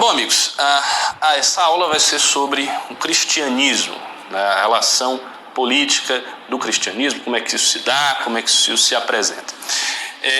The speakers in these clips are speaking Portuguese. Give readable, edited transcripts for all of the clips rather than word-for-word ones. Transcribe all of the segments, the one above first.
Bom, amigos, essa aula vai ser sobre o cristianismo, né, a relação política do cristianismo, como é que isso se dá, como é que isso se apresenta.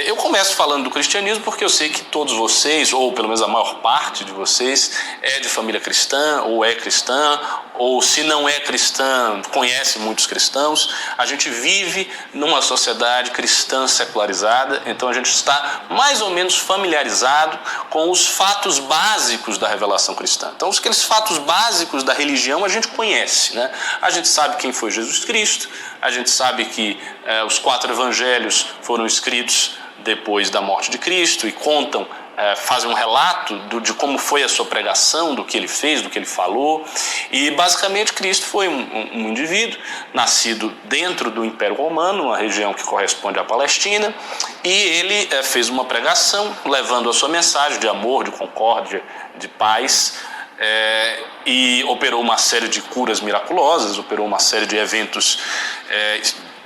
Eu começo falando do cristianismo porque eu sei que todos vocês, ou pelo menos a maior parte de vocês, é de família cristã, ou é cristã, ou se não é cristã, conhece muitos cristãos. A gente vive numa sociedade cristã secularizada, então a gente está mais ou menos familiarizado com os fatos básicos da revelação cristã. Então, aqueles fatos básicos da religião a gente conhece, né? A gente sabe quem foi Jesus Cristo, a gente sabe que os 4 evangelhos foram escritos depois da morte de Cristo e contam, fazem um relato de como foi a sua pregação, do que ele fez, do que ele falou. E basicamente Cristo foi um indivíduo nascido dentro do Império Romano, uma região que corresponde à Palestina, e ele fez uma pregação levando a sua mensagem de amor, de concórdia, de paz, e operou uma série de curas miraculosas, operou uma série de eventos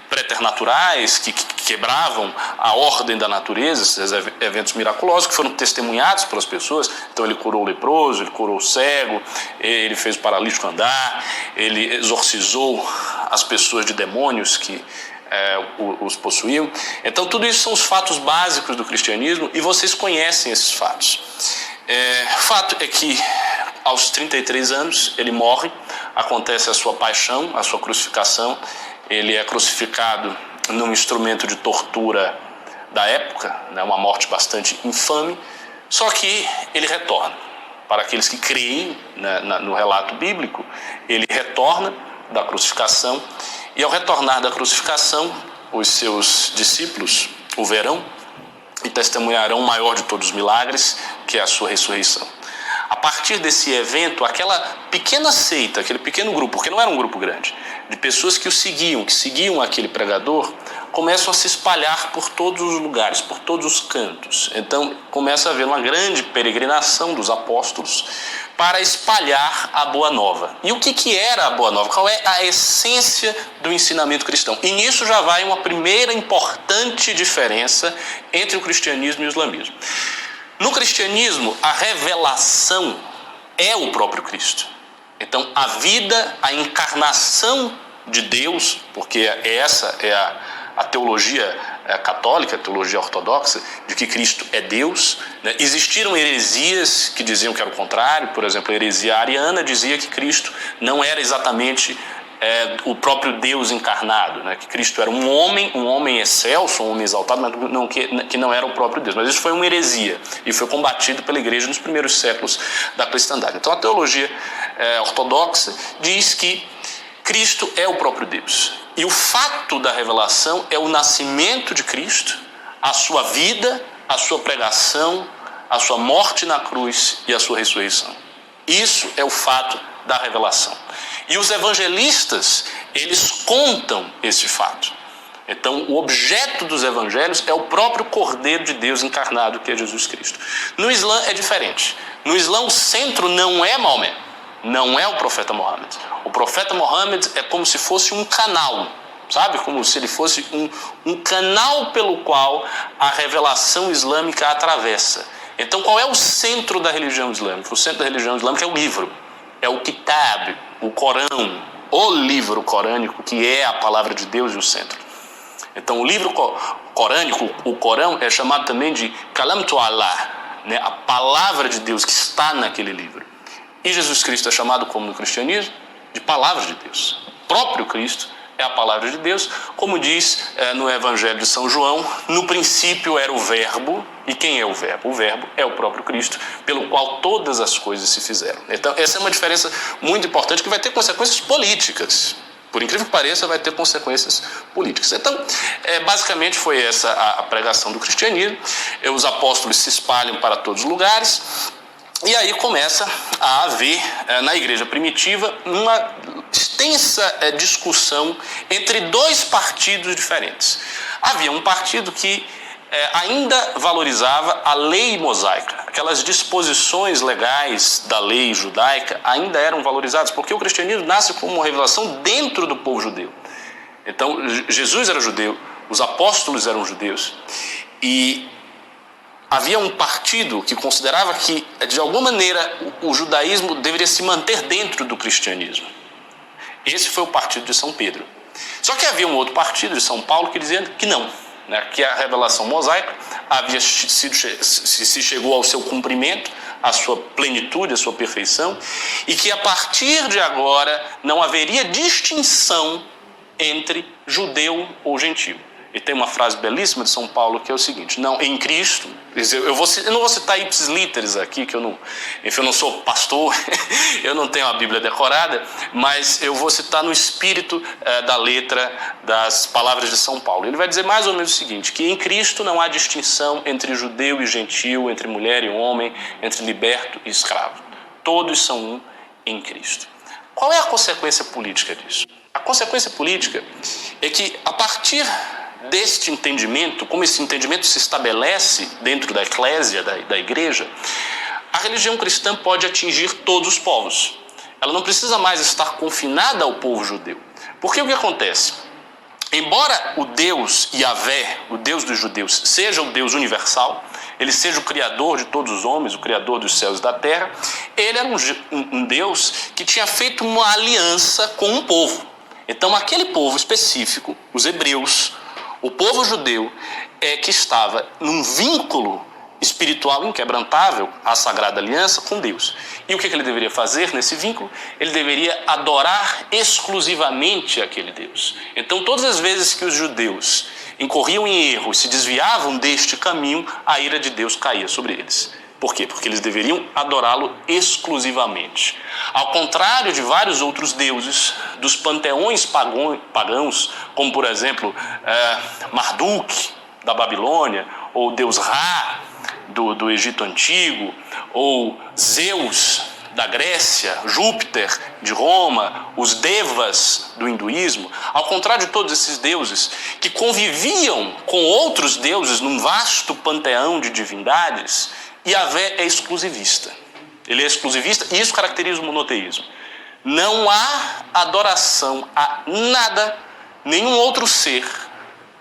preternaturais que quebravam a ordem da natureza, esses eventos miraculosos que foram testemunhados pelas pessoas. Então ele curou o leproso, ele curou o cego, ele fez o paralítico andar, ele exorcizou as pessoas de demônios que os possuíam. Então tudo isso são os fatos básicos do cristianismo e vocês conhecem esses fatos. O fato é que aos 33 anos ele morre, acontece a sua paixão, a sua crucificação. Ele é crucificado num instrumento de tortura da época, né, uma morte bastante infame, só que ele retorna. Para aqueles que creem, né, no relato bíblico, ele retorna da crucificação, e ao retornar da crucificação, os seus discípulos o verão e testemunharão o maior de todos os milagres, que é a sua ressurreição. A partir desse evento, aquela pequena seita, aquele pequeno grupo, porque não era um grupo grande, de pessoas que o seguiam, que seguiam aquele pregador, começam a se espalhar por todos os lugares, por todos os cantos. Então começa a haver uma grande peregrinação dos apóstolos para espalhar a Boa Nova. E o que era a Boa Nova? Qual é a essência do ensinamento cristão? E nisso já vai uma primeira importante diferença entre o cristianismo e o islamismo. No cristianismo, a revelação é o próprio Cristo. Então, a vida, a encarnação de Deus, porque essa é a teologia católica, a teologia ortodoxa, de que Cristo é Deus, né? Existiram heresias que diziam que era o contrário. Por exemplo, a heresia ariana dizia que Cristo não era exatamente o próprio Deus encarnado, né? Que Cristo era um homem excelso, um homem exaltado, mas que não era o próprio Deus. Mas isso foi uma heresia e foi combatido pela igreja nos primeiros séculos da cristandade. Então a teologia ortodoxa diz que Cristo é o próprio Deus. E o fato da revelação é o nascimento de Cristo, a sua vida, a sua pregação, a sua morte na cruz e a sua ressurreição. Isso é o fato da revelação. E os evangelistas, eles contam esse fato. Então, o objeto dos evangelhos é o próprio Cordeiro de Deus encarnado, que é Jesus Cristo. No Islã é diferente. No Islã, o centro não é Maomé, não é o profeta Muhammad. O profeta Muhammad é como se fosse um canal, sabe? Como se ele fosse um canal pelo qual a revelação islâmica atravessa. Então, qual é o centro da religião islâmica? O centro da religião islâmica é o livro, é o Kitab, o Corão, o livro corânico, que é a palavra de Deus e o centro. Então, o livro corânico, o Corão, é chamado também de Kalamtu Allah, né? A palavra de Deus que está naquele livro. E Jesus Cristo é chamado, como no cristianismo, de palavra de Deus. O próprio Cristo é a palavra de Deus, como diz no Evangelho de São João: no princípio era o Verbo. E quem é o Verbo? O Verbo é o próprio Cristo, pelo qual todas as coisas se fizeram. Então, essa é uma diferença muito importante que vai ter consequências políticas. Por incrível que pareça, vai ter consequências políticas. Então, basicamente foi essa a pregação do cristianismo. Os apóstolos se espalham para todos os lugares. E aí começa a haver, na igreja primitiva, uma extensa discussão entre 2 partidos diferentes. Havia um partido que ainda valorizava a lei mosaica. Aquelas disposições legais da lei judaica ainda eram valorizadas, porque o cristianismo nasce como uma revelação dentro do povo judeu. Então, Jesus era judeu, os apóstolos eram judeus, e havia um partido que considerava que, de alguma maneira, o judaísmo deveria se manter dentro do cristianismo. Esse foi o partido de São Pedro. Só que havia um outro partido de São Paulo que dizia que não, né, que a revelação mosaica se chegou ao seu cumprimento, à sua plenitude, à sua perfeição, e que a partir de agora não haveria distinção entre judeu ou gentio. E tem uma frase belíssima de São Paulo que é o seguinte: não, em Cristo, eu não vou citar ipsis literis aqui, que eu não sou pastor, eu não tenho a Bíblia decorada, mas eu vou citar no espírito da letra das palavras de São Paulo. Ele vai dizer mais ou menos o seguinte, que em Cristo não há distinção entre judeu e gentil, entre mulher e homem, entre liberto e escravo. Todos são um em Cristo. Qual é a consequência política disso? A consequência política é que, a partir deste entendimento, como esse entendimento se estabelece dentro da eclésia, da igreja, a religião cristã pode atingir todos os povos. Ela não precisa mais estar confinada ao povo judeu. Porque o que acontece? Embora o Deus Yahvé, o Deus dos judeus, seja o Deus universal, ele seja o Criador de todos os homens, o Criador dos céus e da terra, ele era um Deus que tinha feito uma aliança com um povo. Então, aquele povo específico, os hebreus, o povo judeu, que estava num vínculo espiritual inquebrantável à Sagrada Aliança com Deus. E o que ele deveria fazer nesse vínculo? Ele deveria adorar exclusivamente aquele Deus. Então, todas as vezes que os judeus incorriam em erro e se desviavam deste caminho, a ira de Deus caía sobre eles. Por quê? Porque eles deveriam adorá-lo exclusivamente. Ao contrário de vários outros deuses, dos panteões pagãos, como por exemplo Marduk, da Babilônia, ou Deus Ra, do Egito Antigo, ou Zeus, da Grécia, Júpiter, de Roma, os Devas, do hinduísmo. Ao contrário de todos esses deuses que conviviam com outros deuses num vasto panteão de divindades, Yahvé é exclusivista. Ele é exclusivista e isso caracteriza o monoteísmo. Não há adoração a nada, nenhum outro ser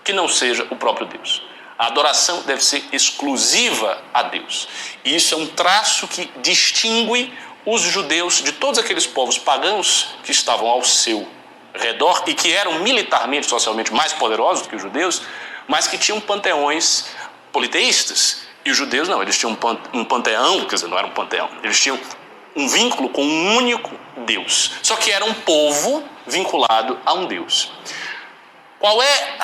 que não seja o próprio Deus. A adoração deve ser exclusiva a Deus. E isso é um traço que distingue os judeus de todos aqueles povos pagãos que estavam ao seu redor e que eram militarmente, socialmente mais poderosos do que os judeus, mas que tinham panteões politeístas. E os judeus não, eles tinham um panteão, quer dizer, não era um panteão, eles tinham um vínculo com um único Deus. Só que era um povo vinculado a um Deus. Qual é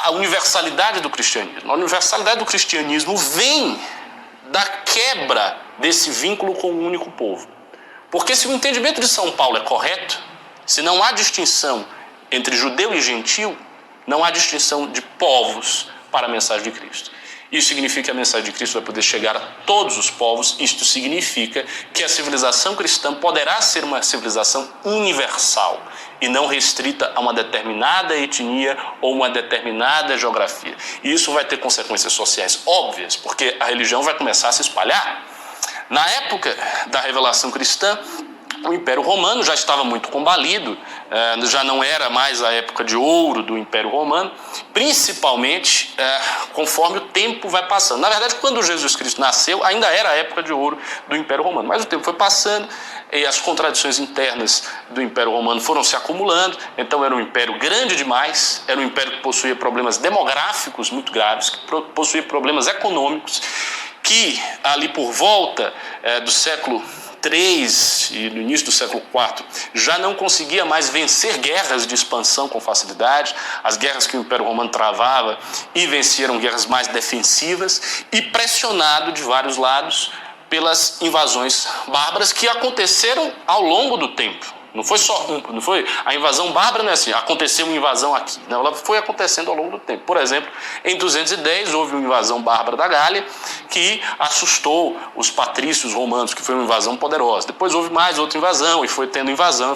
a universalidade do cristianismo? A universalidade do cristianismo vem da quebra desse vínculo com um único povo. Porque se o entendimento de São Paulo é correto, se não há distinção entre judeu e gentil, não há distinção de povos para a mensagem de Cristo. Isso significa que a mensagem de Cristo vai poder chegar a todos os povos. Isto significa que a civilização cristã poderá ser uma civilização universal e não restrita a uma determinada etnia ou uma determinada geografia. E isso vai ter consequências sociais óbvias, porque a religião vai começar a se espalhar. Na época da revelação cristã, o Império Romano já estava muito combalido, já não era mais a época de ouro do Império Romano, principalmente conforme o tempo vai passando. Na verdade, quando Jesus Cristo nasceu, ainda era a época de ouro do Império Romano, mas o tempo foi passando e as contradições internas do Império Romano foram se acumulando, então era um império grande demais, era um império que possuía problemas demográficos muito graves, que possuía problemas econômicos, que ali por volta do século III e no início do século IV já não conseguia mais vencer guerras de expansão com facilidade. As guerras que o Império Romano travava e venciam guerras mais defensivas e pressionado de vários lados pelas invasões bárbaras que aconteceram ao longo do tempo. Não foi a invasão bárbara, não é assim, aconteceu uma invasão aqui. Não, ela foi acontecendo ao longo do tempo. Por exemplo, em 210 houve uma invasão bárbara da Gália que assustou os patrícios romanos, que foi uma invasão poderosa. Depois houve mais outra invasão, e foi tendo invasão,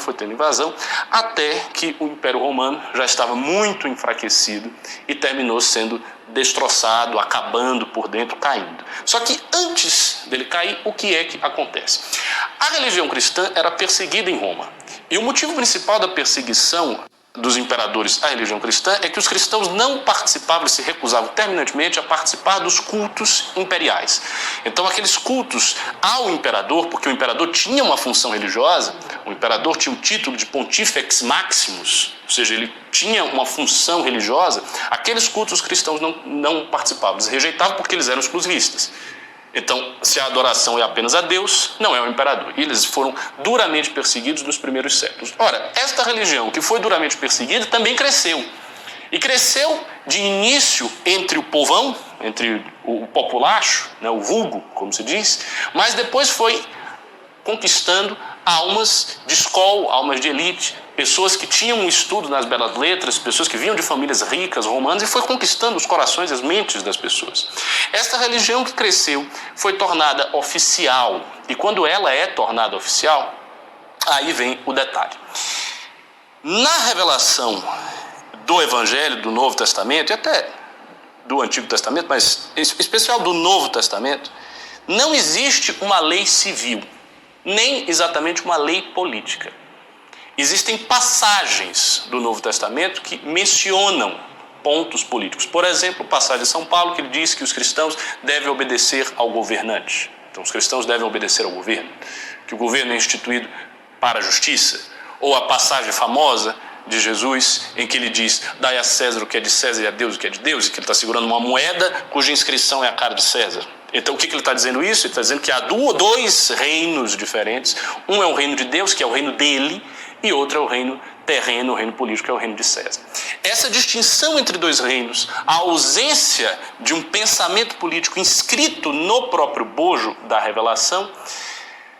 até que o Império Romano já estava muito enfraquecido e terminou sendo destroçado, acabando por dentro, caindo. Só que antes dele cair, o que é que acontece? A religião cristã era perseguida em Roma. E o motivo principal da perseguição dos imperadores à religião cristã é que os cristãos não participavam, eles se recusavam terminantemente a participar dos cultos imperiais. Então aqueles cultos ao imperador, porque o imperador tinha uma função religiosa, o imperador tinha o título de Pontifex Maximus, ou seja, ele tinha uma função religiosa, aqueles cultos os cristãos não participavam, eles rejeitavam porque eles eram exclusivistas. Então, se a adoração é apenas a Deus, não é o imperador. E eles foram duramente perseguidos nos primeiros séculos. Ora, esta religião que foi duramente perseguida também cresceu. E cresceu de início entre o povão, entre o populacho, né, o vulgo, como se diz, mas depois foi conquistando almas de escola, almas de elite, pessoas que tinham um estudo nas belas letras, pessoas que vinham de famílias ricas, romanas, e foi conquistando os corações e as mentes das pessoas. Esta religião que cresceu foi tornada oficial, e quando ela é tornada oficial, aí vem o detalhe. Na revelação do Evangelho, do Novo Testamento, e até do Antigo Testamento, mas em especial do Novo Testamento, não existe uma lei civil, nem exatamente uma lei política. Existem passagens do Novo Testamento que mencionam pontos políticos. Por exemplo, a passagem de São Paulo, que ele diz que os cristãos devem obedecer ao governante. Então, os cristãos devem obedecer ao governo, que o governo é instituído para a justiça. Ou a passagem famosa de Jesus, em que ele diz, dai a César o que é de César e a Deus o que é de Deus, e que ele está segurando uma moeda cuja inscrição é a cara de César. Então, o que ele está dizendo isso? Ele está dizendo que há dois reinos diferentes. Um é o reino de Deus, que é o reino dele, e outro é o reino terreno, o reino político, que é o reino de César. Essa distinção entre dois reinos, a ausência de um pensamento político inscrito no próprio bojo da revelação,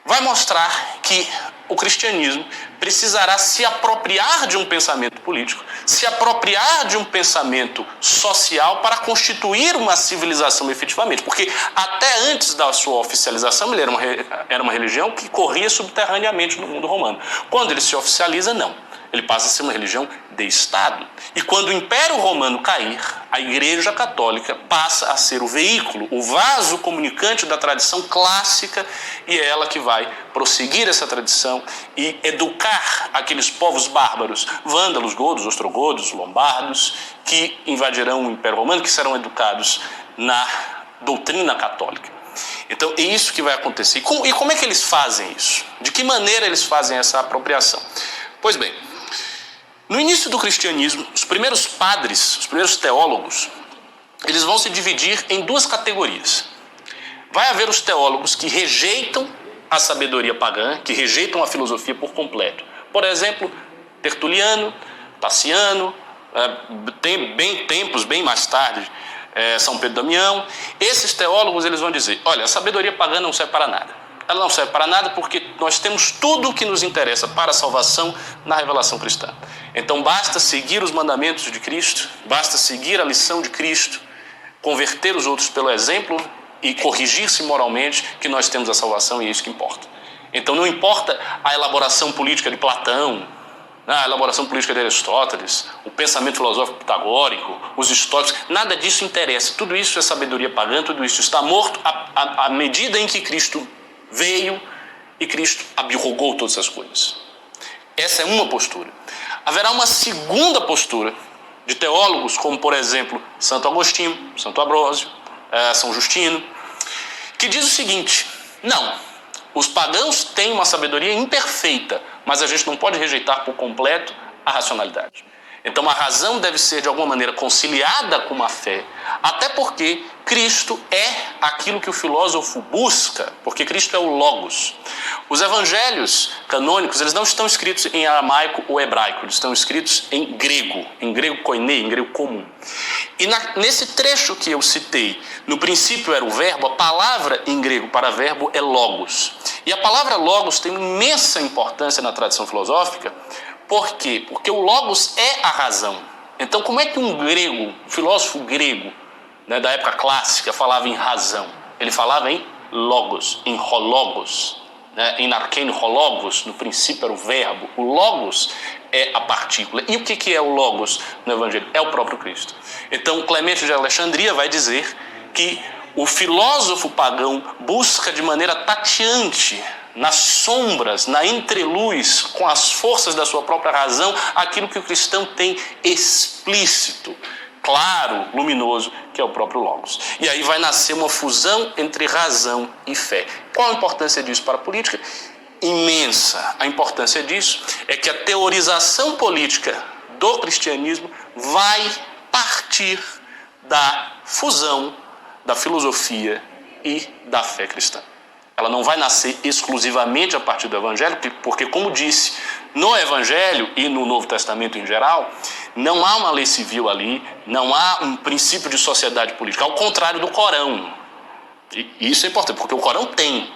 vai mostrar que o cristianismo precisará se apropriar de um pensamento político, se apropriar de um pensamento social para constituir uma civilização efetivamente. Porque até antes da sua oficialização, ele era uma religião que corria subterraneamente no mundo romano. Quando ele se oficializa, não. Ele passa a ser uma religião de Estado. E quando o Império Romano cair, a Igreja Católica passa a ser o veículo, o vaso comunicante da tradição clássica, e é ela que vai prosseguir essa tradição e educar aqueles povos bárbaros, vândalos, godos, ostrogodos, lombardos, que invadirão o Império Romano, que serão educados na doutrina católica. Então, é isso que vai acontecer. E como é que eles fazem isso? De que maneira eles fazem essa apropriação? Pois bem, no início do cristianismo, os primeiros padres, os primeiros teólogos, eles vão se dividir em duas categorias. Vai haver os teólogos que rejeitam a sabedoria pagã, que rejeitam a filosofia por completo. Por exemplo, Tertuliano, Taciano, tempos bem mais tarde, São Pedro Damião. Esses teólogos eles vão dizer, olha, a sabedoria pagã não serve para nada. Ela não serve para nada porque nós temos tudo o que nos interessa para a salvação na revelação cristã. Então basta seguir os mandamentos de Cristo, basta seguir a lição de Cristo, converter os outros pelo exemplo e corrigir-se moralmente que nós temos a salvação e é isso que importa. Então não importa a elaboração política de Platão, a elaboração política de Aristóteles, o pensamento filosófico pitagórico, os estoicos, nada disso interessa. Tudo isso é sabedoria pagã, tudo isso está morto à medida em que Cristo veio e Cristo abrogou todas essas coisas. Essa é uma postura. Haverá uma segunda postura de teólogos, como por exemplo Santo Agostinho, Santo Ambrósio, São Justino, que diz o seguinte, não, os pagãos têm uma sabedoria imperfeita, mas a gente não pode rejeitar por completo a racionalidade. Então a razão deve ser de alguma maneira conciliada com a fé, até porque Cristo é aquilo que o filósofo busca, porque Cristo é o Logos. Os evangelhos canônicos, eles não estão escritos em aramaico ou hebraico, eles estão escritos em grego koiné, em grego comum. E nesse trecho que eu citei, no princípio era o verbo, a palavra em grego para verbo é Logos. E a palavra Logos tem imensa importância na tradição filosófica. Por quê? Porque o Logos é a razão. Então, como é que um filósofo grego, né, da época clássica, falava em razão? Ele falava em Logos, em hologos, né, em arqueno hologos, no princípio era o verbo. O Logos é a partícula. E o que é o Logos no Evangelho? É o próprio Cristo. Então, Clemente de Alexandria vai dizer que o filósofo pagão busca de maneira tateante, nas sombras, na entreluz, com as forças da sua própria razão, aquilo que o cristão tem explícito, claro, luminoso, que é o próprio Logos. E aí vai nascer uma fusão entre razão e fé. Qual a importância disso para a política? Imensa. A importância disso é que a teorização política do cristianismo vai partir da fusão da filosofia e da fé cristã. Ela não vai nascer exclusivamente a partir do Evangelho, porque, como disse, no Evangelho e no Novo Testamento em geral, não há uma lei civil ali, não há um princípio de sociedade política, ao contrário do Corão. E isso é importante, porque o Corão tem.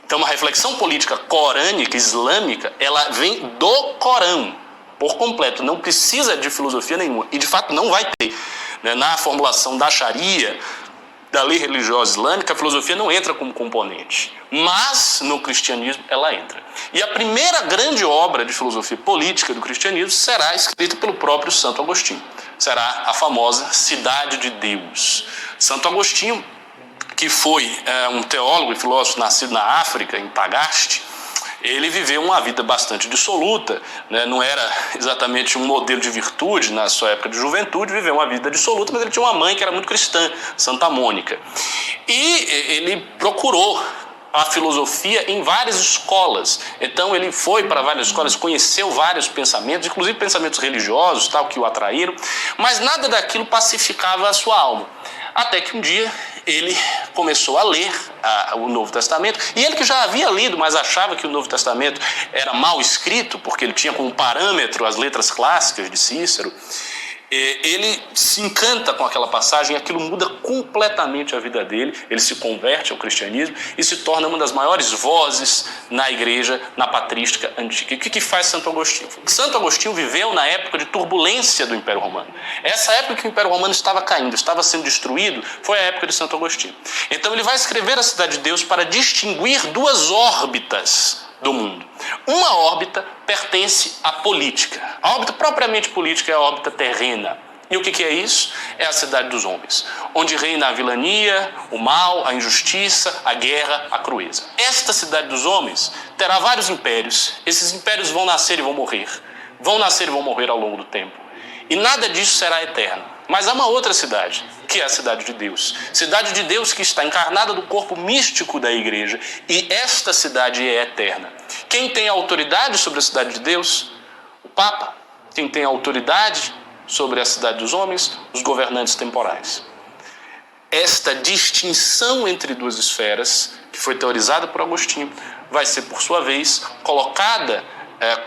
Então, uma reflexão política corânica, islâmica, ela vem do Corão, por completo, não precisa de filosofia nenhuma, e de fato não vai ter. Na formulação da Sharia, da lei religiosa islâmica, a filosofia não entra como componente, mas no cristianismo ela entra. E a primeira grande obra de filosofia política do cristianismo será escrita pelo próprio Santo Agostinho. Será a famosa Cidade de Deus. Santo Agostinho, que foi um teólogo e filósofo nascido na África, em Tagaste, ele viveu uma vida bastante dissoluta, né? Não era exatamente um modelo de virtude na sua época de juventude, viveu uma vida dissoluta, mas ele tinha uma mãe que era muito cristã, Santa Mônica. E ele procurou a filosofia em várias escolas. Então ele foi para várias escolas, conheceu vários pensamentos, inclusive pensamentos religiosos, tal, que o atraíram, mas nada daquilo pacificava a sua alma. Até que um dia ele começou a ler o Novo Testamento, e ele que já havia lido, mas achava que o Novo Testamento era mal escrito, porque ele tinha como parâmetro as letras clássicas de Cícero, ele se encanta com aquela passagem, aquilo muda completamente a vida dele, ele se converte ao cristianismo e se torna uma das maiores vozes na igreja, na patrística antiga. E o que faz Santo Agostinho? Santo Agostinho viveu na época de turbulência do Império Romano. Essa época que o Império Romano estava caindo, estava sendo destruído, foi a época de Santo Agostinho. Então ele vai escrever a Cidade de Deus para distinguir duas órbitas do mundo. Uma órbita pertence à política. A órbita propriamente política é a órbita terrena. E o que é isso? É a cidade dos homens, onde reina a vilania, o mal, a injustiça, a guerra, a crueza. Esta cidade dos homens terá vários impérios. Esses impérios vão nascer e vão morrer. Vão nascer e vão morrer ao longo do tempo. E nada disso será eterno. Mas há uma outra cidade, que é a cidade de Deus. Cidade de Deus que está encarnada no corpo místico da igreja. E esta cidade é eterna. Quem tem autoridade sobre a cidade de Deus? O Papa. Quem tem autoridade sobre a cidade dos homens? Os governantes temporais. Esta distinção entre duas esferas, que foi teorizada por Agostinho, vai ser, por sua vez, colocada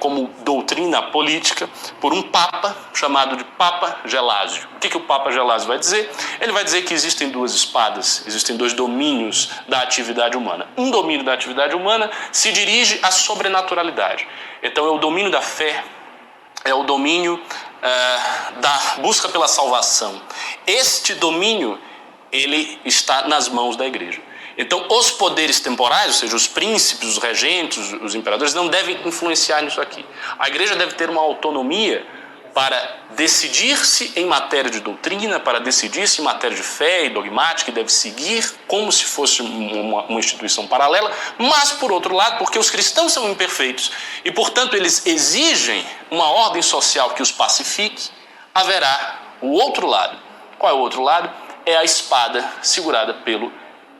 como doutrina política por um Papa chamado de Papa Gelásio. O que o Papa Gelásio vai dizer? Ele vai dizer que existem duas espadas, existem dois domínios da atividade humana. Um domínio da atividade humana se dirige à sobrenaturalidade. Então é o domínio da fé, é o domínio da busca pela salvação. Este domínio, ele está nas mãos da igreja. Então, os poderes temporais, ou seja, os príncipes, os regentes, os imperadores, não devem influenciar nisso aqui. A igreja deve ter uma autonomia para decidir-se em matéria de doutrina, para decidir-se em matéria de fé e dogmática, e deve seguir como se fosse uma instituição paralela, mas, por outro lado, porque os cristãos são imperfeitos e, portanto, eles exigem uma ordem social que os pacifique, haverá o outro lado. Qual é o outro lado? É a espada segurada pelo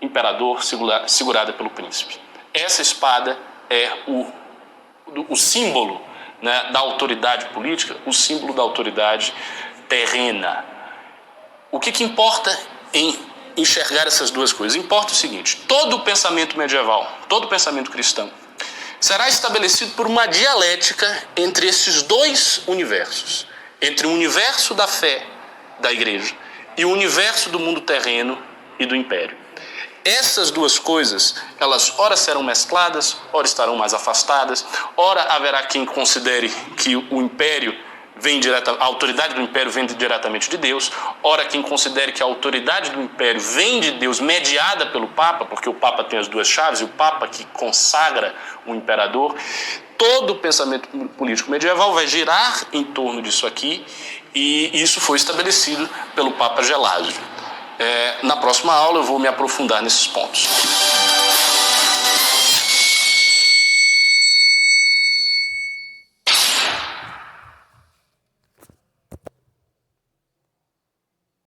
imperador, segurada pelo príncipe. Essa espada é o símbolo, né, da autoridade política, o símbolo da autoridade terrena. O que importa em enxergar essas duas coisas? Importa o seguinte: todo o pensamento medieval, todo o pensamento cristão, será estabelecido por uma dialética entre esses dois universos, entre o universo da fé da igreja e o universo do mundo terreno e do império. Essas duas coisas, elas ora serão mescladas, ora estarão mais afastadas, ora haverá quem considere que o império a autoridade do império vem diretamente de Deus, ora quem considere que a autoridade do império vem de Deus mediada pelo Papa, porque o Papa tem as duas chaves, e o Papa que consagra o imperador. Todo o pensamento político medieval vai girar em torno disso aqui, e isso foi estabelecido pelo Papa Gelásio. Na próxima aula eu vou me aprofundar nesses pontos.